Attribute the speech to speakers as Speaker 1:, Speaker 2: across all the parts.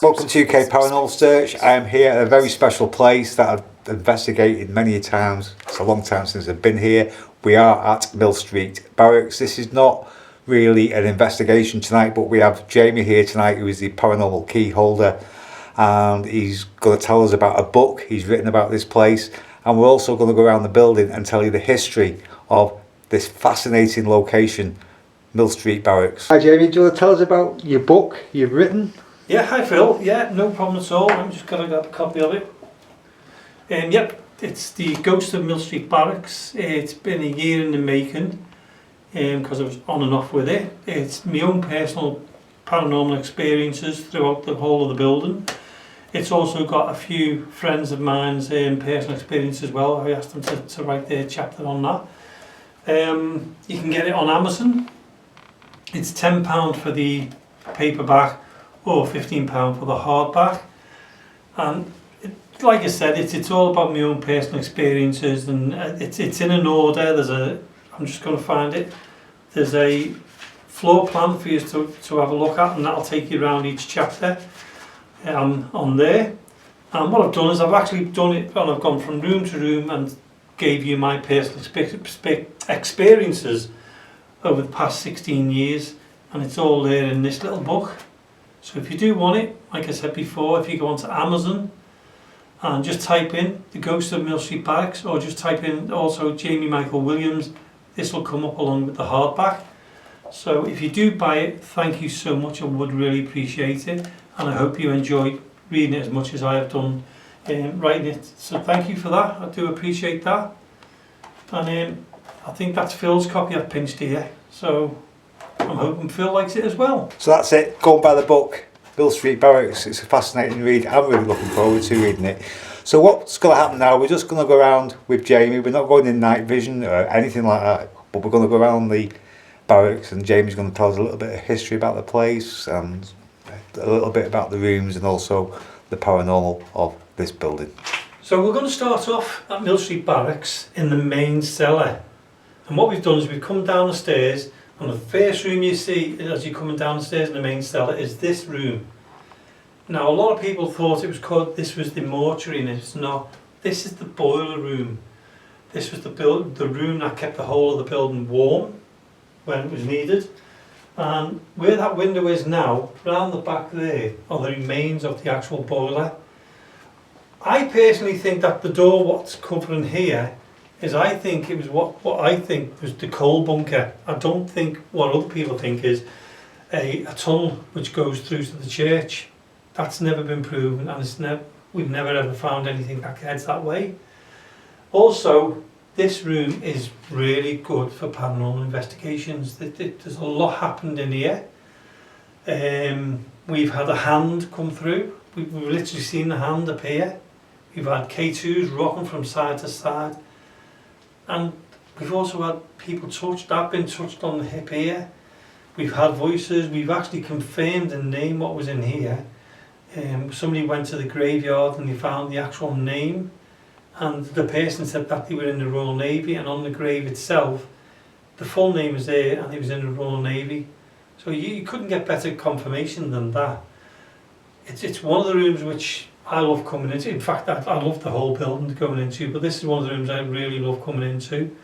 Speaker 1: Welcome to UK Paranormal Search. I am here at a very special place that I've investigated many times. It's a long time since I've been here. We are at Mill Street Barracks. This is not really an investigation tonight, but we have Jamie here tonight, who is the paranormal key holder, and he's going to tell us about a book he's written about this place, and we're also going to go around the building and tell you the history of this fascinating location, Mill Street Barracks. Hi Jamie, do you want to tell us about your book you've written?
Speaker 2: Yeah, hi Phil. Yeah, no problem at all. I'm just going to grab a copy of it. Yep, it's The Ghost of Mill Street Barracks. It's been a year in the making because I was on and off with it. It's my own personal paranormal experiences throughout the whole of the building. It's also got a few friends of mine's personal experience as well. I asked them to write their chapter on that. You can get it on Amazon. It's £10 for the paperback or £15 for the hardback. And like I said, it's all about my own personal experiences, and it's in an order. I'm just going to find it. There's a floor plan for you to have a look at, and that'll take you around each chapter on there. And what I've done is I've actually done it, and I've gone from room to room and gave you my personal experiences over the past 16 years, and it's all there in this little book. So if you do want it, like I said before, if you go onto Amazon and just type in The Ghost of Mill Street Barracks, or just type in also Jamie Michael Williams, this will come up along with the hardback. So if you do buy it, thank you so much. I would really appreciate it, and I hope you enjoy reading it as much as I have done writing it. So thank you for that. I do appreciate that. And I think that's Phil's copy I've pinched here. So I'm hoping Phil likes it as well.
Speaker 1: So that's it. Go and buy the book, Mill Street Barracks. It's a fascinating read. I'm really looking forward to reading it. So what's going to happen now, we're just going to go around with Jamie. We're not going in night vision or anything like that, but we're going to go around the barracks, and Jamie's going to tell us a little bit of history about the place and a little bit about the rooms and also the paranormal of this building.
Speaker 2: So we're going to start off at Mill Street Barracks in the main cellar. And what we've done is we've come down the stairs, and the first room you see as you're coming down the stairs in the main cellar is this room. Now a lot of people thought this was the mortuary, and it's not. This is the boiler room. This was the room that kept the whole of the building warm when it was needed. And where that window is now, round the back there, are the remains of the actual boiler. I personally think that the door what's covering here is, I think it was what I think was the coal bunker. I don't think what other people think is a tunnel which goes through to the church. That's never been proven, and we've never ever found anything that heads that way. Also, this room is really good for paranormal investigations. There's a lot happened in here. We've had a hand come through. We've literally seen the hand appear. We've had K2s rocking from side to side. And we've also had people touched. I've been touched on the hip here. We've had voices. We've actually confirmed and named what was in here. Somebody went to the graveyard and they found the actual name, and the person said that they were in the Royal Navy, and on the grave itself the full name was there, and he was in the Royal Navy. So you couldn't get better confirmation than that. It's one of the rooms which I love coming into. In fact, I love the whole building going into, but this is one of the rooms I really love coming into.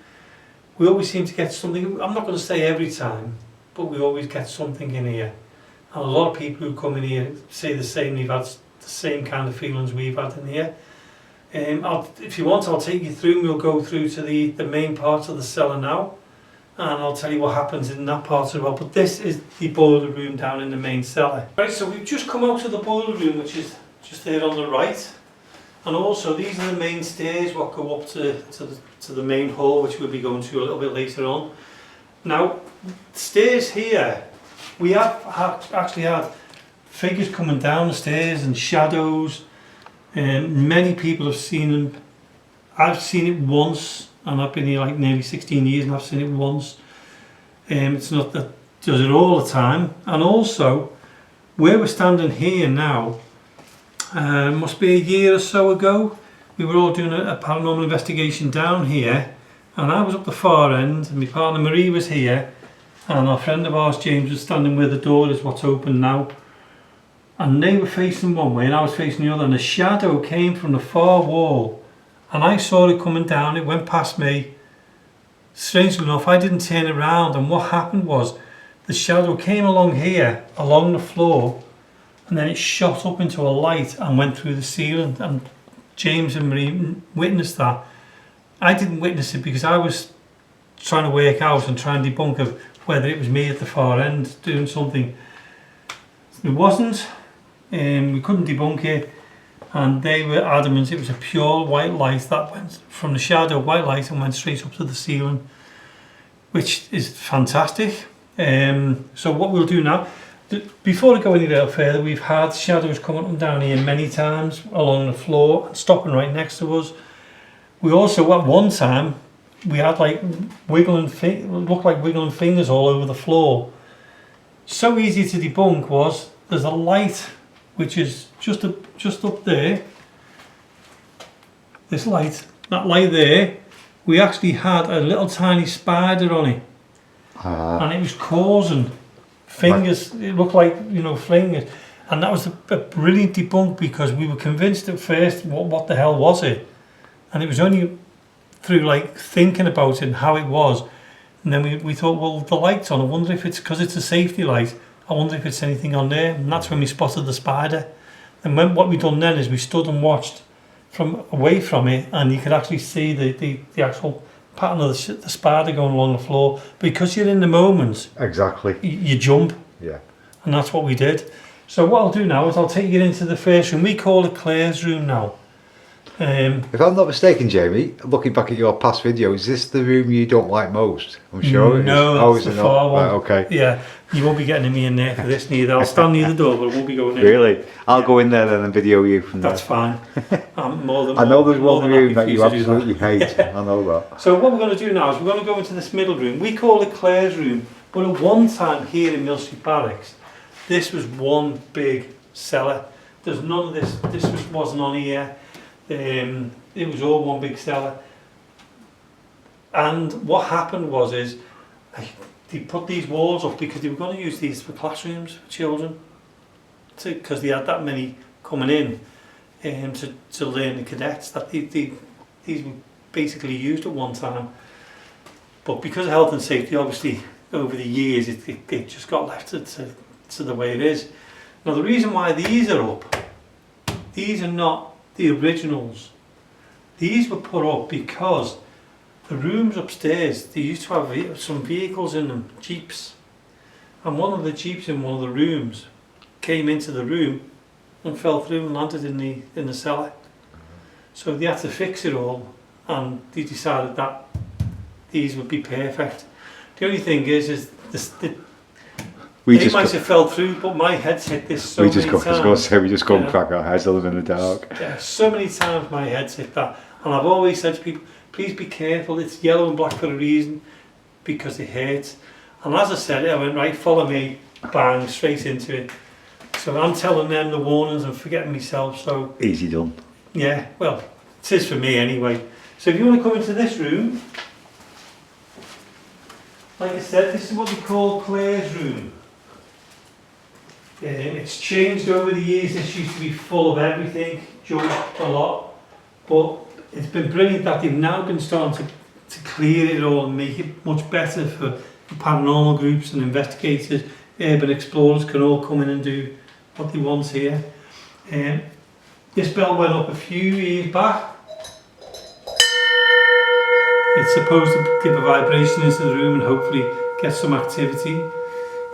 Speaker 2: We always seem to get something. I'm not going to say every time, but we always get something in here. And a lot of people who come in here say the same. They've had the same kind of feelings we've had in here. If you want, I'll take you through, and we'll go through to the main part of the cellar now, and I'll tell you what happens in that part as well. But this is the boiler room down in the main cellar. Right, so we've just come out of the boiler room, which is just there on the right, and also these are the main stairs what go up to the main hall, which we'll be going to a little bit later on. Now, stairs here, we have actually had figures coming down the stairs and shadows. Many people have seen them. I've seen it once, and I've been here like nearly 16 years, and I've seen it once. It's not that does it all the time. And also, where we're standing here now, must be a year or so ago, we were all doing a paranormal investigation down here, and I was up the far end, and my partner Marie was here, and a friend of ours, James, was standing where the door is, what's open now, and they were facing one way and I was facing the other, and a shadow came from the far wall, and I saw it coming down. It went past me. Strangely enough, I didn't turn around, and what happened was the shadow came along here, along the floor, and then it shot up into a light and went through the ceiling, and James and Marie witnessed that. I didn't witness it because I was trying to work out and try and debunk of whether it was me at the far end doing something. It wasn't, we couldn't debunk it, and they were adamant it was a pure white light that went from the shadow, white light, and went straight up to the ceiling, which is fantastic. So what we'll do now, before I go any further, we've had shadows come up and down here many times along the floor and stopping right next to us. We also, at one time, we had like looked like wiggling fingers all over the floor. So easy to debunk was, there's a light which is just up there. This light, that light there, we actually had a little tiny spider on it, and it was causing fingers. It looked like, you know, fingers, and that was a brilliant debunk because we were convinced at first what the hell was it, and it was only through like thinking about it and how it was, and then we thought, well, the light's on, I wonder if it's because it's a safety light, I wonder if it's anything on there, and that's when we spotted the spider. And what we done then is we stood and watched from away from it, and you could actually see the actual pattern of the spider going along the floor. Because you're in the moment,
Speaker 1: Exactly.
Speaker 2: you jump,
Speaker 1: Yeah.
Speaker 2: and that's what we did. So what I'll do now is I'll take you into the first room. We call it Claire's room now.
Speaker 1: If I'm not mistaken, Jamie, looking back at your past video, is this the room you don't like most? I'm sure it is.
Speaker 2: No, that's
Speaker 1: is
Speaker 2: the
Speaker 1: it
Speaker 2: far
Speaker 1: not?
Speaker 2: one.
Speaker 1: Right, okay.
Speaker 2: Yeah, you won't be getting me in there for this neither. I'll stand near the door, but I won't be going in.
Speaker 1: Really? I'll go in there then and video you from there.
Speaker 2: That's fine. I'm more than
Speaker 1: I know there's
Speaker 2: more
Speaker 1: one
Speaker 2: than
Speaker 1: room that
Speaker 2: happy
Speaker 1: you
Speaker 2: for to do
Speaker 1: absolutely hate. I know that.
Speaker 2: So what we're going to do now is we're going to go into this middle room. We call it Claire's room, but at one time here in Mill Street Barracks, this was one big cellar. There's none of this. Wasn't on here. It was all one big cellar. And what happened was they put these walls up because they were going to use these for classrooms for children, because they had that many coming in to learn the cadets, that these were basically used at one time. But because of health and safety, obviously over the years it just got left to the way it is. Now the reason why these are up, these are not the originals. These were put up because the rooms upstairs, they used to have some vehicles in them, jeeps, and one of the jeeps in one of the rooms came into the room and fell through and landed in the cellar. So they had to fix it all, and they decided that these would be perfect. The only thing is they might have fell through, but my head's hit this so many times.
Speaker 1: We just go and crack our heads in the dark.
Speaker 2: Yeah, so many times my head's hit that. And I've always said to people, please be careful, it's yellow and black for a reason, because it hurts. And as I said, I went, right, follow me, bang, straight into it. So I'm telling them the warnings and forgetting myself, so...
Speaker 1: Easy done.
Speaker 2: Yeah, well, it is for me anyway. So if you want to come into this room, like I said, this is what we call Claire's room. It's changed over the years. This used to be full of everything, junk a lot, but it's been brilliant that they've now been starting to clear it all and make it much better for paranormal groups and investigators. Urban explorers can all come in and do what they want here. This bell went up a few years back. It's supposed to give a vibration into the room and hopefully get some activity.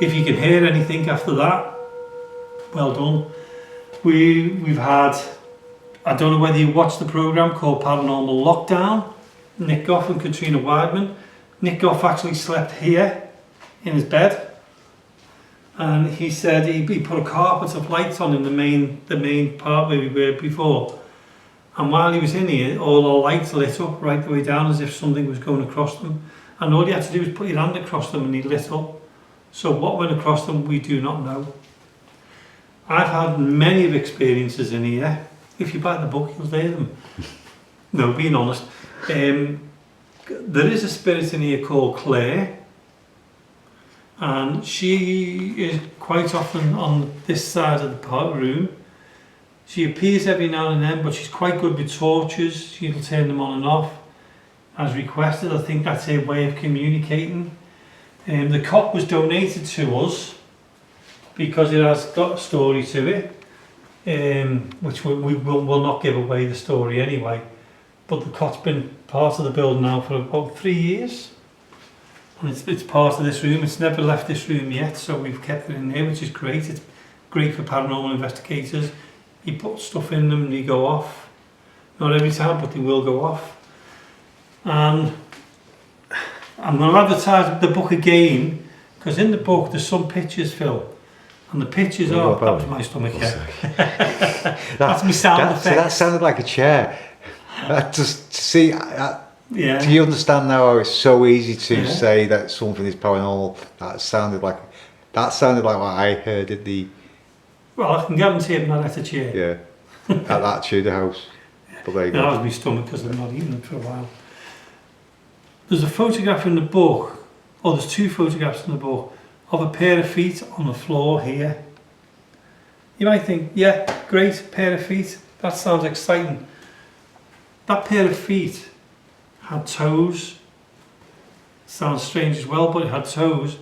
Speaker 2: If you can hear anything after that, well done. We've had, I don't know whether you watched the programme called Paranormal Lockdown, Nick Goff and Katrina Weidman. Nick Goff actually slept here in his bed, and he said he put a carpet of lights on in the main part where we were before, and while he was in here all the lights lit up right the way down as if something was going across them, and all you had to do was put your hand across them and he lit up. So what went across them we do not know. I've had many of experiences in here. If you buy the book, you'll hear them. No, being honest. There is a spirit in here called Claire. and she is quite often on this side of the room. She appears every now and then, but she's quite good with torches. She'll turn them on and off as requested. I think that's her way of communicating. The cot was donated to us because it has got a story to it, which we will not give away the story anyway. But the cot's been part of the building now for about 3 years. And it's part of this room. It's never left this room yet, so we've kept it in there, which is great. It's great for paranormal investigators. You put stuff in them and they go off. Not every time, but they will go off. And I'm going to advertise the book again, because in the book there's some pictures, Phil. And the pictures are... That was my stomach, yeah. That's my sound effect.
Speaker 1: So that sounded like a chair. Just see...
Speaker 2: Yeah.
Speaker 1: Do you understand now how it's so easy to say that something is paranormal? That sounded like what I heard at the...
Speaker 2: Well, I can guarantee I'm not at a chair.
Speaker 1: Yeah, at that Tudor house. But there you go.
Speaker 2: That was my stomach because I'm not eating it for a while. There's a photograph in the book, or there's 2 photographs in the book, of a pair of feet on the floor here. You might think, yeah, great, pair of feet, that sounds exciting. That pair of feet had toes. Sounds strange as well, but it had toes.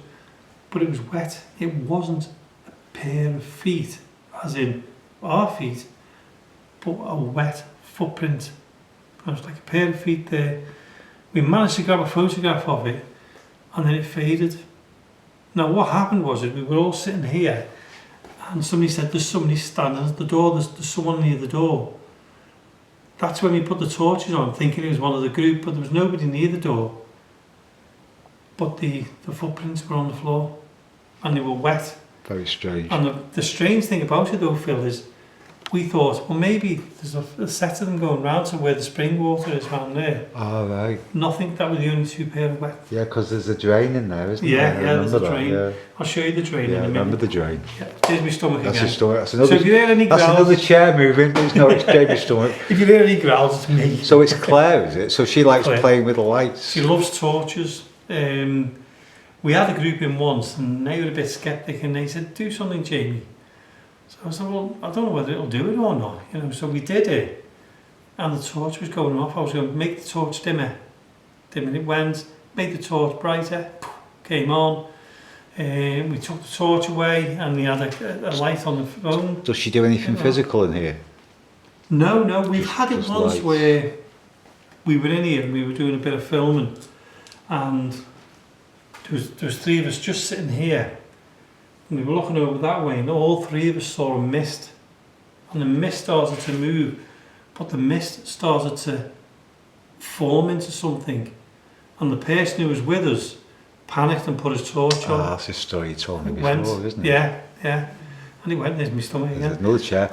Speaker 2: But it was wet. It wasn't a pair of feet, as in our feet, but a wet footprint. It was like a pair of feet there. We managed to grab a photograph of it, and then it faded. Now what happened was we were all sitting here, and somebody said, there's somebody standing at the door, there's someone near the door. That's when we put the torches on, thinking it was one of the group, but there was nobody near the door. But the footprints were on the floor, and they were wet.
Speaker 1: Very strange.
Speaker 2: And the strange thing about it though, Phil, is we thought, well, maybe there's a set of them going round to where the spring water is round there.
Speaker 1: Oh, right.
Speaker 2: Nothing, that were the only 2 pair of wet.
Speaker 1: Yeah, because there's a drain in there, isn't
Speaker 2: Yeah,
Speaker 1: there?
Speaker 2: yeah, there's a drain.
Speaker 1: Yeah.
Speaker 2: I'll show you the drain in a minute.
Speaker 1: I remember the drain.
Speaker 2: Yeah, there's my stomach
Speaker 1: That's
Speaker 2: again.
Speaker 1: your stomach. That's another,
Speaker 2: so if you hear any growls,
Speaker 1: that's another chair moving, but it's not it's Jamie's stomach.
Speaker 2: If you hear any growls, it's me.
Speaker 1: So it's Claire, is it? So she likes
Speaker 2: Claire.
Speaker 1: playing with the lights.
Speaker 2: She loves torches. We had a group in once, and they were a bit sceptic, and they said, do something, Jamie. So I said, well, I don't know whether it'll do it or not, you know. So we did it, and the torch was going off. I was going to make the torch dimmer. Dimmer it went, made the torch brighter, came on. We took the torch away, and we had a light on the phone.
Speaker 1: Does she do anything physical in here?
Speaker 2: No, we've had it
Speaker 1: just
Speaker 2: once
Speaker 1: lights.
Speaker 2: where we were in here and we were doing a bit of filming, and there was 3 of us just sitting here. And we were looking over that way, and all 3 of us saw a mist. And the mist started to move, but the mist started to form into something. And the person who was with us panicked and put his torch on.
Speaker 1: That's a story you told me
Speaker 2: It
Speaker 1: before,
Speaker 2: went,
Speaker 1: isn't it?
Speaker 2: Yeah. And it went, there's my stomach
Speaker 1: There's
Speaker 2: again.
Speaker 1: another chair.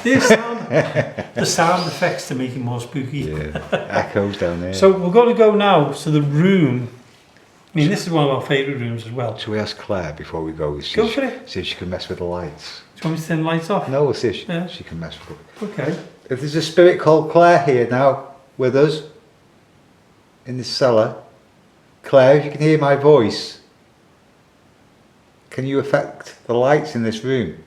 Speaker 2: The sound effects to make it more spooky.
Speaker 1: Yeah, echoes down there.
Speaker 2: So we're going to go now to the room. I mean, this is one of our favourite rooms as well.
Speaker 1: Shall we ask Claire before we go?
Speaker 2: Go for it.
Speaker 1: See if she can mess with the lights.
Speaker 2: Do you want me to turn the lights off?
Speaker 1: No, we'll see if
Speaker 2: Yeah.
Speaker 1: she can mess with it.
Speaker 2: Okay.
Speaker 1: If there's a spirit called Claire here now with us in this cellar, Claire, if you can hear my voice, can you affect the lights in this room?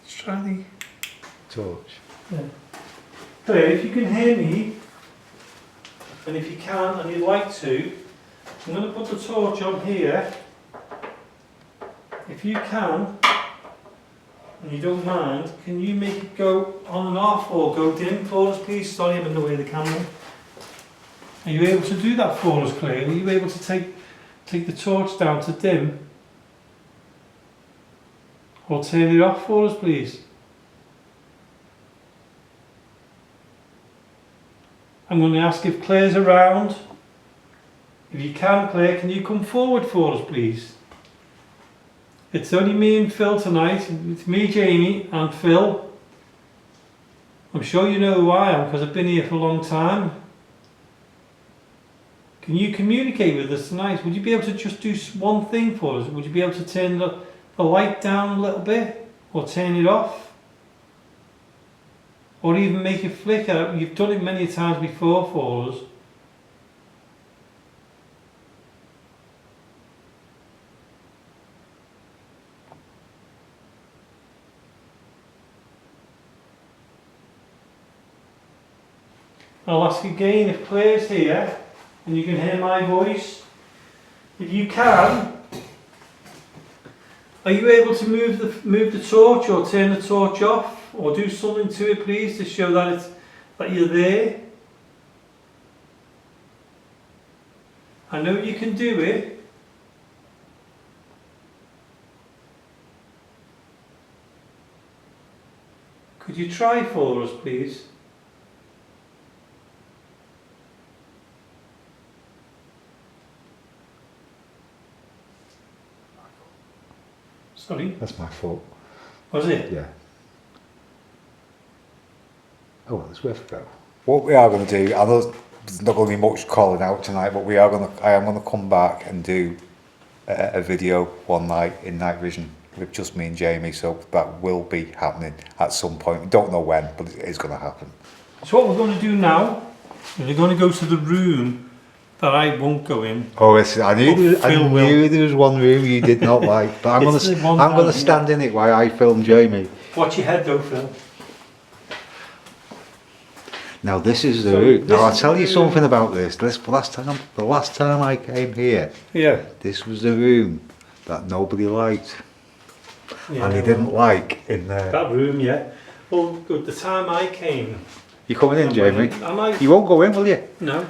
Speaker 2: Let's try the
Speaker 1: Torch.
Speaker 2: Yeah. Claire, if you can hear me, and if you can and you'd like to, I'm going to put the torch on here. If you can, and you don't mind, can you make it go on and off or go dim for us, please? Sorry, I'm in the way of the camera. Are you able to do that for us, Claire? Are you able to take the torch down to dim? Or turn it off for us, please? I'm going to ask if Claire's around. If you can, Claire, can you come forward for us, please? It's only me and Phil tonight. It's me, Jamie, and Phil. I'm sure you know who I am because I've been here for a long time. Can you communicate with us tonight? Would you be able to just do one thing for us? Would you be able to turn the light down a little bit or turn it off? or even make it flicker. You've done it many times before for us. I'll ask again if Claire's here and you can hear my voice. If you can, are you able to move the torch or turn the torch off or do something to it, please, to show that you're there? I know you can do it. Could you try for us, please? Sorry?
Speaker 1: That's my fault.
Speaker 2: Was it?
Speaker 1: Yeah. Oh, well, it's worth a go. What we are going to do, I know there's not going to be much calling out tonight, but I am going to come back and do a video one night in night vision with just me and Jamie, so that will be happening at some point. We don't know when, but it is going to happen.
Speaker 2: So what we're going to do now is we're going to go to the room that I won't go in.
Speaker 1: Oh, I knew there was one room you did not like, but I'm going to stand in it while I film Jamie.
Speaker 2: Watch your head though, Phil.
Speaker 1: Now this is the room. Now I'll tell you something about this. The last time I came here,
Speaker 2: yeah,
Speaker 1: this was the room that nobody liked,
Speaker 2: yeah,
Speaker 1: and he didn't like in there.
Speaker 2: That room, yeah. Well, good. The time I came.
Speaker 1: You coming in, Jamie?
Speaker 2: Am I?
Speaker 1: You won't go in, will you?
Speaker 2: No.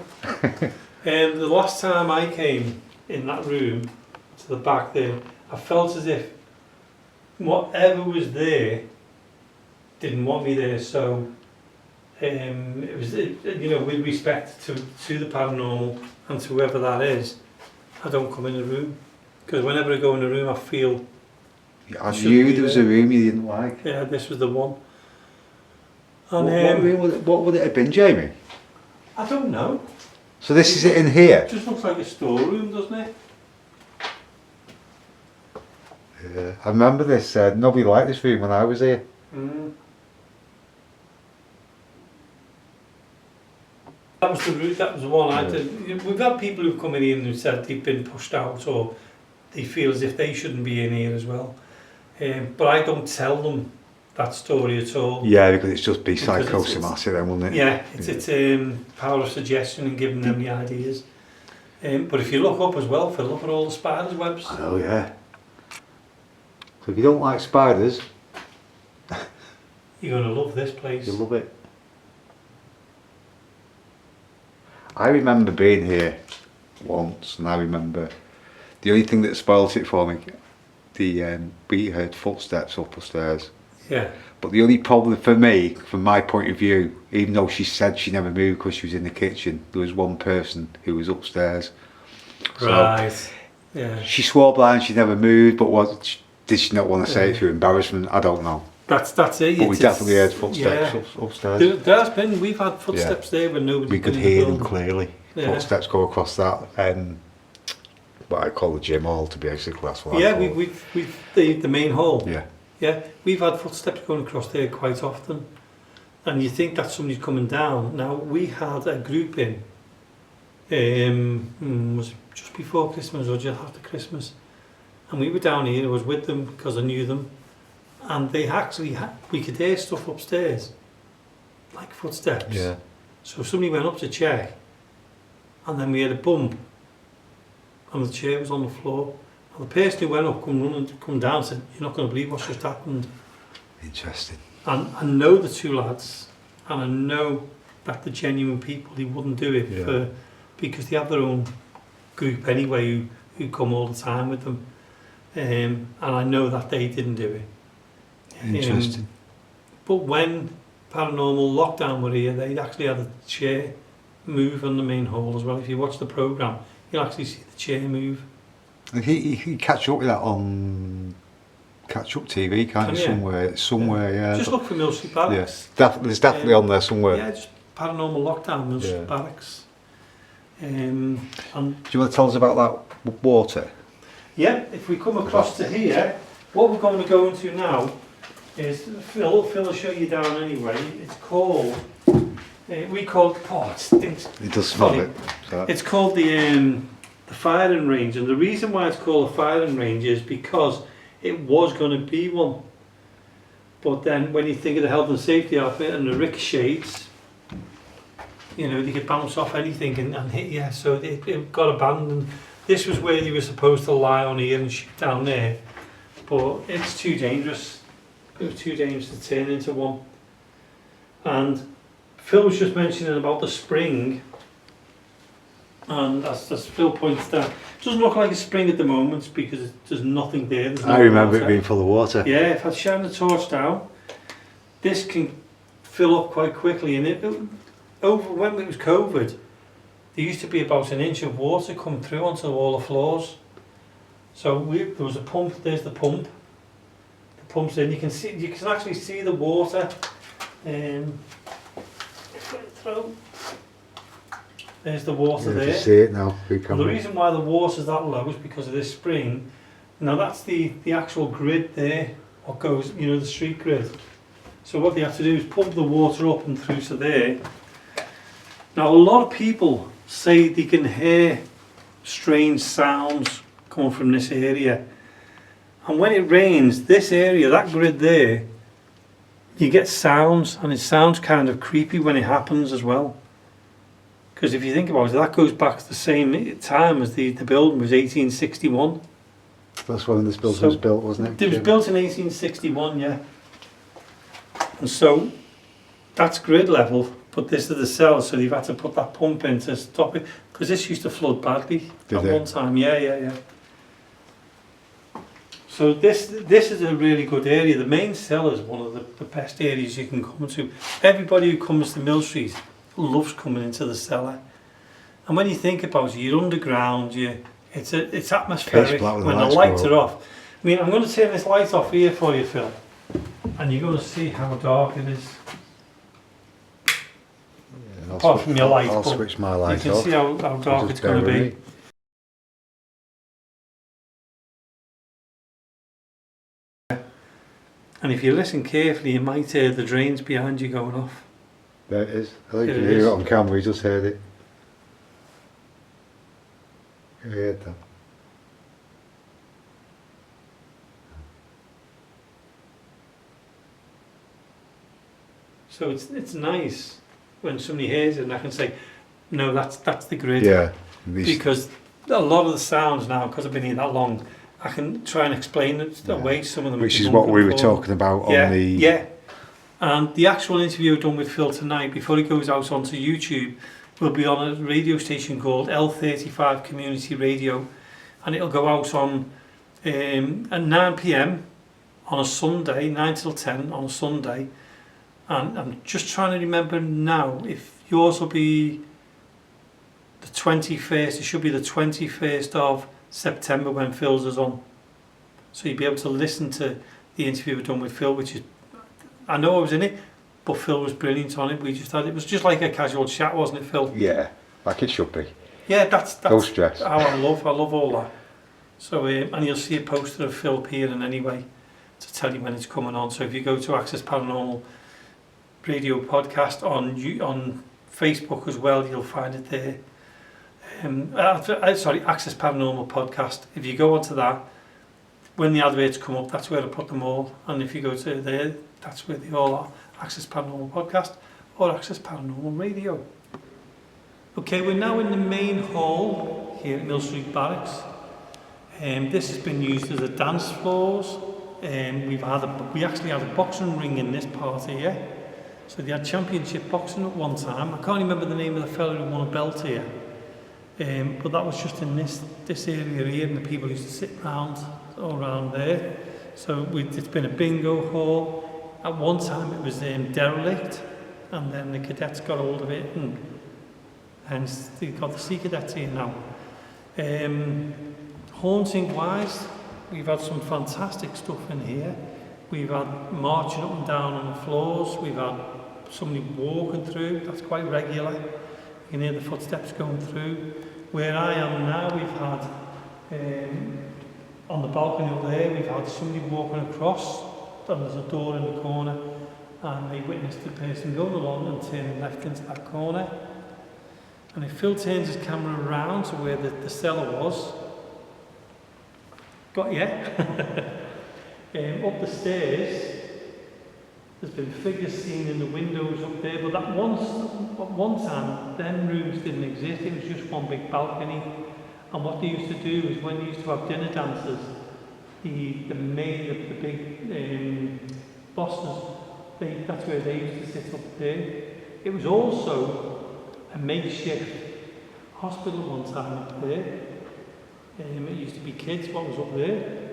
Speaker 2: The last time I came in that room to the back there, I felt as if whatever was there didn't want me there. So it was, you know, with respect to the paranormal and to whoever that is, I don't come in the room because whenever I go in the room, I feel.
Speaker 1: I knew there was a room you didn't like.
Speaker 2: Yeah, this was the one. And
Speaker 1: what would it have been, Jamie?
Speaker 2: I don't know.
Speaker 1: So this is it in here?
Speaker 2: It just looks like a storeroom, doesn't it?
Speaker 1: Yeah, I remember this. Nobody liked this room when I was here.
Speaker 2: Mm. That was the route. That was the one I did. We've had people who've come in here and who said they've been pushed out or they feel as if they shouldn't be in here as well. But I don't tell them that story at all.
Speaker 1: Yeah, because it's just be psychosomatic then, wouldn't it?
Speaker 2: Yeah, it's power of suggestion and giving them the ideas. But if you look up as well, Phil, look at all the spiders' webs.
Speaker 1: Oh yeah. So if you don't like spiders,
Speaker 2: you're going to love this place.
Speaker 1: You'll love it. I remember being here once, and I remember the only thing that spoilt it for me, we heard footsteps up the stairs.
Speaker 2: Yeah.
Speaker 1: But the only problem for me, from my point of view, even though she said she never moved because she was in the kitchen, there was one person who was upstairs.
Speaker 2: Right.
Speaker 1: So
Speaker 2: yeah.
Speaker 1: She swore blind she never moved, but did she not want to say it through embarrassment? I don't know.
Speaker 2: That's it.
Speaker 1: But we definitely heard footsteps upstairs.
Speaker 2: There has been. We've had footsteps there when nobody.
Speaker 1: We could hear them clearly.
Speaker 2: Yeah.
Speaker 1: Footsteps go across that. What I call the gym hall, to be basically that's what.
Speaker 2: Yeah, we've the main hall.
Speaker 1: Yeah.
Speaker 2: Yeah, we've had footsteps going across there quite often, and you think that somebody's coming down. Now we had a group in. Was it just before Christmas or just after Christmas? And we were down here. I was with them because I knew them. And they actually we could hear stuff upstairs, like footsteps.
Speaker 1: Yeah.
Speaker 2: So somebody went up to check, and then we had a bump, and the chair was on the floor. And the person who went up, come down, said, "You're not going to believe what's just happened."
Speaker 1: Interesting.
Speaker 2: And I know the two lads, and I know that the genuine people, they wouldn't do it because they have their own group anyway who come all the time with them, and I know that they didn't do it.
Speaker 1: Interesting.
Speaker 2: But when Paranormal Lockdown were here, they actually had a chair move on the main hall as well. If you watch the programme, you'll actually see the chair move.
Speaker 1: And you can catch up with that on Catch Up TV, can't you? Somewhere, yeah.
Speaker 2: Just look for Mill Street Barracks.
Speaker 1: Yeah, there's definitely on there somewhere.
Speaker 2: Yeah, just Paranormal Lockdown, Mill Street Barracks. And
Speaker 1: do you want to tell us about that water?
Speaker 2: Yeah, if we come across to here, what we're going to go into now is Phil will show you down anyway. It's called, we call it, oh, it stinks.
Speaker 1: It does smell
Speaker 2: Sorry.
Speaker 1: it. So.
Speaker 2: It's called the firing range, and the reason why it's called a firing range is because it was going to be one. But then when you think of the health and safety of it and the ricochets, you know, they could bounce off anything and hit you, so it got abandoned. This was where they were supposed to lie on here and shoot down there, but it's too dangerous. It was too dangerous to turn into one. And Phil was just mentioning about the spring, and as Phil points out, it doesn't look like a spring at the moment because there's nothing there. There's no
Speaker 1: I remember
Speaker 2: water.
Speaker 1: it being full of water.
Speaker 2: Yeah, if I shine the torch down, this can fill up quite quickly. And over when it was COVID, there used to be about an inch of water come through onto all the floors. So there was a pump. There's the pump. The pump's in. You can actually see the water. There's the water there.
Speaker 1: You see it now.
Speaker 2: Well, the reason why the water's that low is because of this spring. Now that's the actual grid there, what goes, you know, the street grid. So what they have to do is pump the water up and through to there. Now a lot of people say they can hear strange sounds coming from this area. And when it rains, this area, that grid there, you get sounds, and it sounds kind of creepy when it happens as well. Because if you think about it, that goes back to the same time as the building was 1861.
Speaker 1: That's when this building was built, wasn't it?
Speaker 2: It was built in 1861, yeah. And so that's grid level, but this is the cell, so they've had to put that pump in to stop it. Because this used to flood badly at one time, yeah. So this is a really good area. The main cell is one of the best areas you can come to. Everybody who comes to Mill Street loves coming into the cellar. And when you think about it, you're underground, it's atmospheric when the lights are off. I mean, I'm going to turn this light off here for you, Phil, and you're going to see how dark it is.
Speaker 1: Yeah,
Speaker 2: apart from your light,
Speaker 1: I'll switch my light off.
Speaker 2: You can see how dark it's going to be. And if you listen carefully, you might hear the drains behind you going off.
Speaker 1: There it is. I think you can hear it on camera, you just heard it. You heard that.
Speaker 2: So it's nice when somebody hears it and I can say, no, that's the grid.
Speaker 1: Yeah.
Speaker 2: Because a lot of the sounds now, because I've been here that long, I can try and explain it away, some of them.
Speaker 1: Which is what we were talking about on the...
Speaker 2: Yeah. And the actual interview I've done with Phil tonight, before he goes out onto YouTube, will be on a radio station called L35 Community Radio, and it'll go out on at 9 PM on a Sunday, 9 till 10 on a Sunday. And I'm just trying to remember now if yours will be the 21st. It should be the 21st of September when Phil's is on. So you'll be able to listen to the interview we've done with Phil, which is, I know I was in it, but Phil was brilliant on it. It was just like a casual chat, wasn't it, Phil?
Speaker 1: Yeah, like it should be.
Speaker 2: Yeah, that's
Speaker 1: no stress.
Speaker 2: How I love all that. So and you'll see a poster of Phil Pearson anyway to tell you when it's coming on. So if you go to Access Paranormal Radio Podcast on Facebook as well, you'll find it there. Sorry, Access Paranormal Podcast. If you go onto that, when the adverts come up, that's where I put them all. And if you go to there, that's where they all are. Access Paranormal Podcast or Access Paranormal Radio. Okay, we're now in the main hall here at Mill Street Barracks. This has been used as a dance floors. We actually had a boxing ring in this part here. So they had championship boxing at one time. I can't remember the name of the fellow who won a belt here. But that was just in this area here, and the people used to sit all around there. So it's been a bingo hall. At one time it was derelict, and then the cadets got hold of it, and hence they got the Sea Cadets here now. Haunting wise, we've had some fantastic stuff in here. We've had marching up and down on the floors. We've had somebody walking through. That's quite regular. You can hear the footsteps going through. Where I am now, we've had on the balcony over there, we've had somebody walking across and there's a door in the corner, and they witnessed the person going along and turning left into that corner. And if Phil turns his camera around to where the cellar was, got you? Up the stairs, there's been figures seen in the windows up there, but at one time, them rooms didn't exist, it was just one big balcony. And what they used to do is when they used to have dinner dances, the big bosses, that's where they used to sit up there. It was also a makeshift hospital one time up there. It used to be kids, what was up there.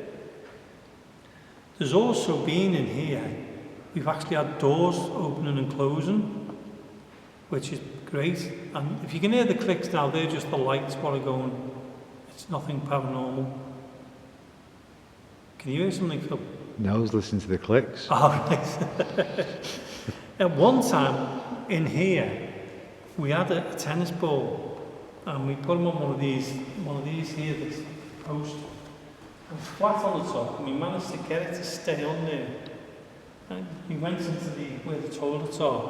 Speaker 2: There's also been in here, we've actually had doors opening and closing, which is great. And if you can hear the clicks now, they're just the lights what are going. It's nothing paranormal. Can you hear something, Phil?
Speaker 1: No, I was listening to the clicks.
Speaker 2: Oh, right. At one time in here, we had a tennis ball, and we put them on one of these here, this post, and flat on the top, and we managed to get it to stay on there. And we went into where the toilets are,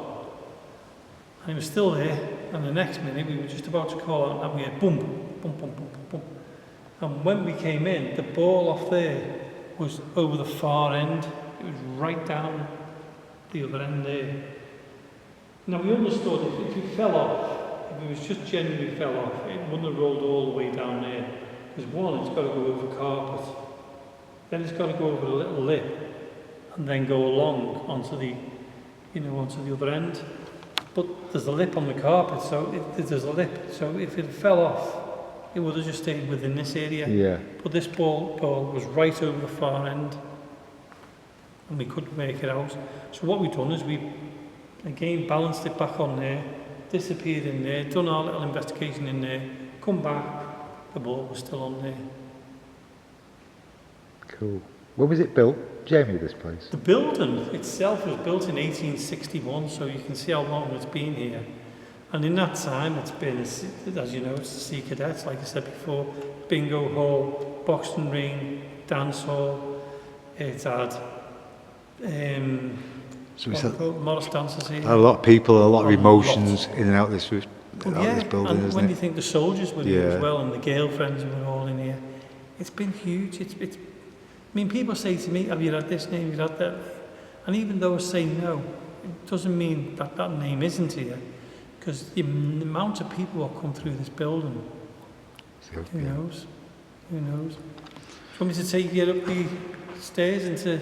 Speaker 2: and it was still there. And the next minute, we were just about to call out, and we had boom, boom, boom, boom, boom, boom. And when we came in, the ball off there was over the far end. It was right down the other end there. Now we understood if it fell off, if it was just genuinely fell off, it wouldn't have rolled all the way down there. Because one, it's got to go over carpet, then it's got to go over a little lip, and then go along onto the other end. But there's a lip on the carpet, so there's a lip. So if it fell off, it would have just stayed within this area.
Speaker 1: Yeah.
Speaker 2: But this ball was right over the far end, and we couldn't make it out. So what we've done is we, again, balanced it back on there, disappeared in there, done our little investigation in there, come back, the ball was still on there.
Speaker 1: Cool. When was it built, Jamie, this place?
Speaker 2: The building itself was built in 1861, so you can see how long it's been here. And in that time, it's been, as you know, it's the Sea Cadets, like I said before, bingo hall, boxing ring, dance hall. It's had modest dancers here.
Speaker 1: A lot of people, a lot of emotions in and out of this building,
Speaker 2: and
Speaker 1: isn't
Speaker 2: when
Speaker 1: it?
Speaker 2: you think the soldiers were here as well, and the girlfriends were all in here, it's been huge. I mean, people say to me, have you had this name, have you had that? And even though I say no, it doesn't mean that that name isn't here. Because the amount of people who come through this building, who knows? Who knows? Do you want me to take you up the stairs into the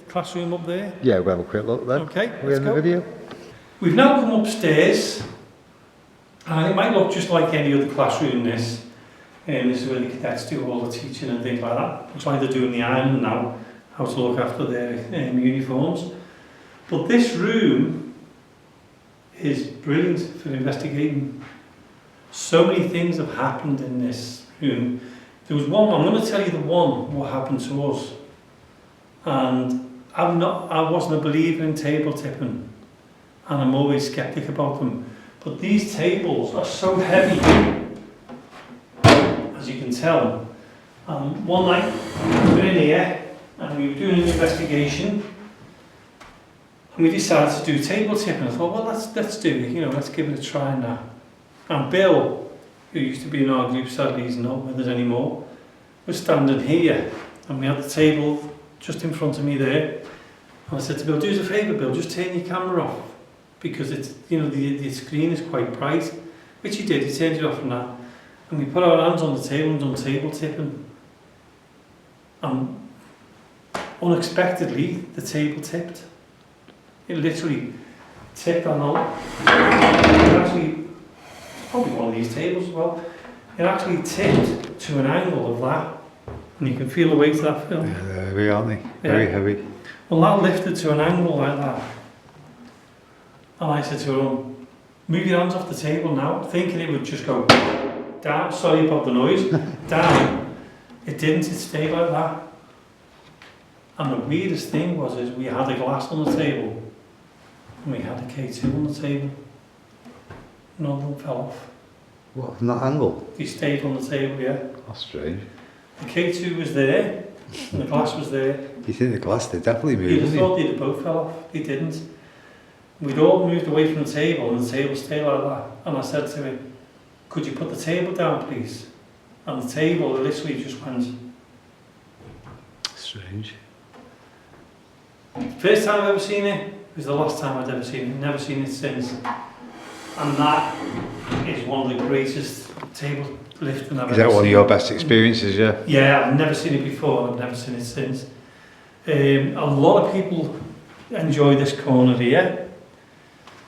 Speaker 2: classroom up there?
Speaker 1: Yeah, we'll have a quick look then.
Speaker 2: Okay,
Speaker 1: We're in the video.
Speaker 2: We've now come upstairs, and it might look just like any other classroom, this. This is where the cadets do all the teaching and things like that. Looks like they're doing the ironing now, how to look after their uniforms. But this room is brilliant for investigating. So many things have happened in this room. There was one, I'm going to tell you the one, what happened to us. And I wasn't a believer in table tipping, and I'm always skeptic about them. But these tables are so heavy, as you can tell. One night we were in here and we were doing an investigation, and we decided to do table tipping. I thought, well, let's do it, let's give it a try now. And Bill, who used to be in our group, sadly he's not with us anymore, was standing here, and we had the table just in front of me there. And I said to Bill, do us a favour, Bill, just turn your camera off, because it's, the screen is quite bright, which he did. He turned it off and that. And we put our hands on the table and done table tipping. And unexpectedly, the table tipped. It literally tipped on all. Actually, probably one of these tables as well. It actually tipped to an angle of that. And you can feel the weight of that film.
Speaker 1: Yeah, they're heavy, aren't they? Very heavy.
Speaker 2: Well, that lifted to an angle like that. And I said to him, move your hands off the table now, thinking it would just go down. Sorry about the noise. Down. It didn't, it stayed like that. And the weirdest thing was we had a glass on the table, and we had a K2 on the table. None of them fell off.
Speaker 1: What, from that angle?
Speaker 2: They stayed on the table, yeah.
Speaker 1: That's strange.
Speaker 2: The K2 was there, And the glass was there.
Speaker 1: You think the glass did definitely move,
Speaker 2: You'd have
Speaker 1: didn't
Speaker 2: thought they'd both fell off. They didn't. We'd all moved away from the table and the table stayed like that. And I said to him, could you put the table down, please? And the table literally just went.
Speaker 1: Strange.
Speaker 2: First time I've ever seen it was the last time I'd ever seen it. Never seen it since. And that is one of the greatest table lifting I've ever seen.
Speaker 1: Is that one of your best experiences, yeah?
Speaker 2: Yeah, I've never seen it before and I've never seen it since. A lot of people enjoy this corner here.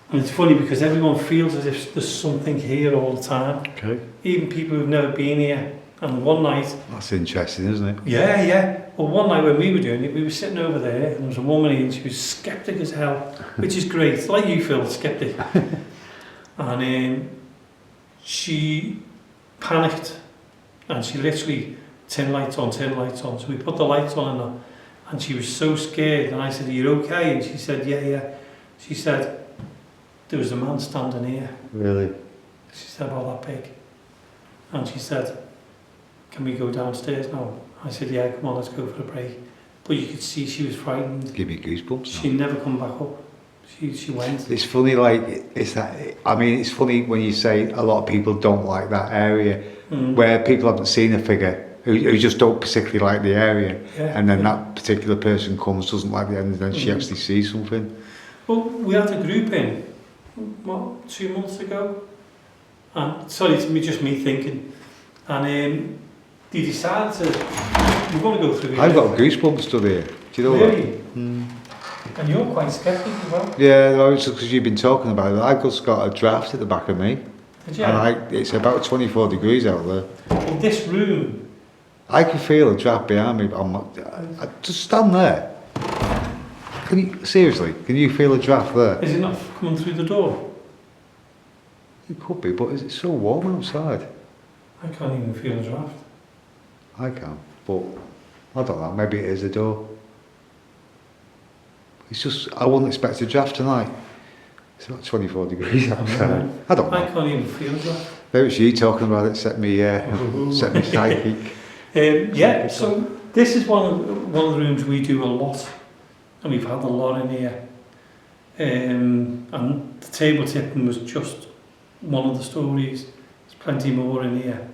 Speaker 2: And it's funny because everyone feels as if there's something here all the time.
Speaker 1: Okay.
Speaker 2: Even people who've never been here. And one night...
Speaker 1: That's interesting, isn't it?
Speaker 2: Yeah, yeah. Well, one night when we were doing it, we were sitting over there and there was a woman here and she was sceptic as hell, which is great. It's like you, Phil, sceptic. And she panicked and she literally turn lights on. So we put the lights on her and she was so scared. And I said, are you okay? And she said, yeah. She said, there was a man standing here.
Speaker 1: Really?
Speaker 2: She said, about that big. And she said, can we go downstairs now? I said, yeah, come on, let's go for a break. But you could see she was frightened.
Speaker 1: Give me goosebumps.
Speaker 2: She never come back up. She went.
Speaker 1: It's funny, like, it's funny when you say a lot of people don't like that area, where people haven't seen a figure, who just don't particularly like the area, and then that particular person comes, doesn't like the area, and then she actually sees something.
Speaker 2: Well, we had a group in, 2 months ago, and sorry, it's just me thinking, and they decided to, we're going to go through it.
Speaker 1: I've got goosebumps to there. Do you know
Speaker 2: really?
Speaker 1: that?
Speaker 2: And you're quite sceptic as well.
Speaker 1: Yeah, no, it's because you've been talking about it. I've just got a draft at the back of me.
Speaker 2: Did you?
Speaker 1: And it's about 24 degrees out there.
Speaker 2: Well, this room...
Speaker 1: I can feel a draft behind me, but I just stand there. Seriously, can you feel a draft there?
Speaker 2: Is it not coming through the door?
Speaker 1: It could be, but it's so warm outside.
Speaker 2: I can't even feel a draft.
Speaker 1: I can, but I don't know, maybe it is the door. It's just, I wouldn't expect a draft tonight. It's about 24 degrees outside. I don't know.
Speaker 2: I can't even feel a draft.
Speaker 1: Maybe it's you talking about it, set me psychic.
Speaker 2: Yeah, so this is one of the rooms we do a lot, and we've had a lot in here. And the table tipping was just one of the stories. There's plenty more in here.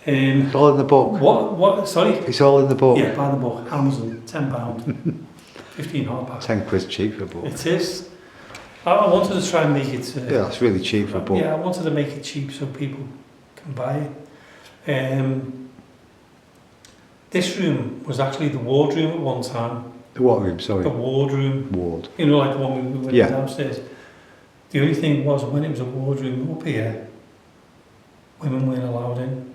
Speaker 1: It's all in the book.
Speaker 2: What? Sorry?
Speaker 1: It's all in the book.
Speaker 2: Yeah, buy the book. Amazon, £10. 15 hardback.
Speaker 1: 10 quid cheap for a book.
Speaker 2: It is. I wanted to try and make it...
Speaker 1: yeah, it's really cheap for a book.
Speaker 2: Yeah, I wanted to make it cheap so people can buy it. This room was actually the wardroom at one time.
Speaker 1: The what room, sorry?
Speaker 2: The wardroom.
Speaker 1: Ward.
Speaker 2: You know, like the one we went
Speaker 1: Yeah.
Speaker 2: downstairs. The only thing was, when it was a wardroom up here, women weren't allowed in.